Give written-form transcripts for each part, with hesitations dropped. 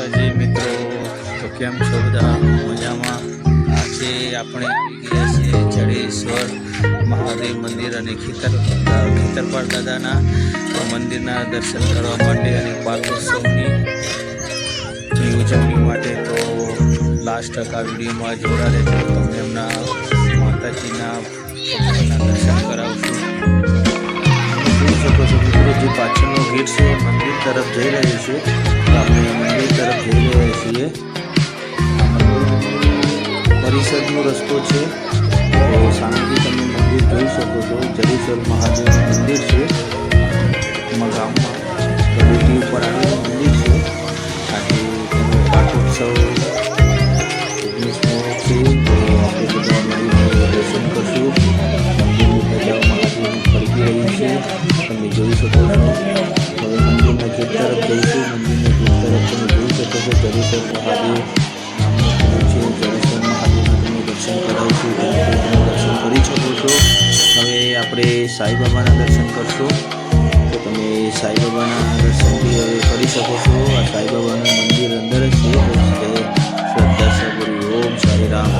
માતાજી મિત્રો, તો કેમ છો બધા? મજામાં? આજે આપણે આવી ગયા છીએ જડેશ્વર મહાદેવ મંદિર અને ખેતરપાળ દાદાના મંદિરના દર્શન કરવા માટે અને પાલોત્સવની ઉજવણી માટે. તો લાસ્ટ ટકા વિડીયોમાં જોડા રહેજો, તમને એમના માતાજીના દર્શન કરાવશું. જોઈ શકો છો મિત્રો, જે પાછળનો ગેટ છે મંદિર તરફ જઈ રહ્યું છે. તો આપણે મંદિર તરફ જઈ રહ્યા છીએ. પરિસરનો રસ્તો છે. તો સામેથી તમે મંદિર જોઈ શકો છો. જડેશ્વર મહાદેવનું મંદિર છે. ગામમાં ગઢેટી ઉપર આવેલું મંદિર છે. આજે તેનો પાટોત્સવ 19મો છે. તો આપણે બધા મળીને દર્શન કરશું. મંદિરની પ્રજાઓ મહાદેવની ફરકી રહી છે, તમે જોઈ શકો છો. હવે મંદિરના ગેટ તરફ જઈશું. મંદિરના ગેટ તરફ તમે જોઈ શકો છો. જડેશ્વર મહાદેવ નામનું છે. જડેશ્વર મહાદેવના તમે દર્શન કરાવશું. દર્શન કરી શકો છો. હવે આપણે સાંઈબાબાના દર્શન કરશું. તો તમે સાંઈબાબાના દર્શન બી હવે કરી શકો છો. આ સાંઈબાબાનું મંદિર અંદર જ છે. શ્રદ્ધા સબરી ઓમ સાઈ રામ.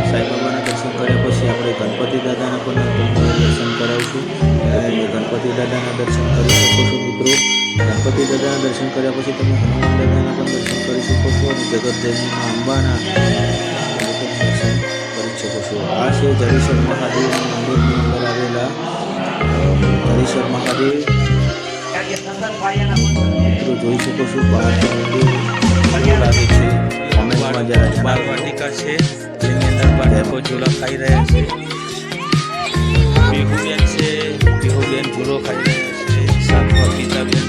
સાંઈબાબાના દર્શન કર્યા પછી આપણે ગણપતિ દાદાના પણ તમને દર્શન કરાવશું. તમે ગણપતિ દાદાના દર્શન કરી શકો છો મિત્રો. ગણપતિ દાદાના દર્શન કર્યા પછી તમે હનુમાન દાદાના પણ દર્શન કરી શકો છો અને જગતજનની અંબાના દર્શન કરી શકો છો. આ છે જડેશ્વર મહાદેવ મંદિરની અંદર આવેલા જડેશ્વર મહાદેવ. મિત્રો જોઈ શકો છો બહારથી મંદિર લાગે છે. કોમેન્ટમાં જરા બાળવાટિકા છે, જેની અંદર બાળકો ઝૂલા ખાઈ રહ્યા છે. પીહુબેન છે, પીહુબેન ઝૂલો ખાઈ રહ્યા છે. સાતવા ગીતાબેન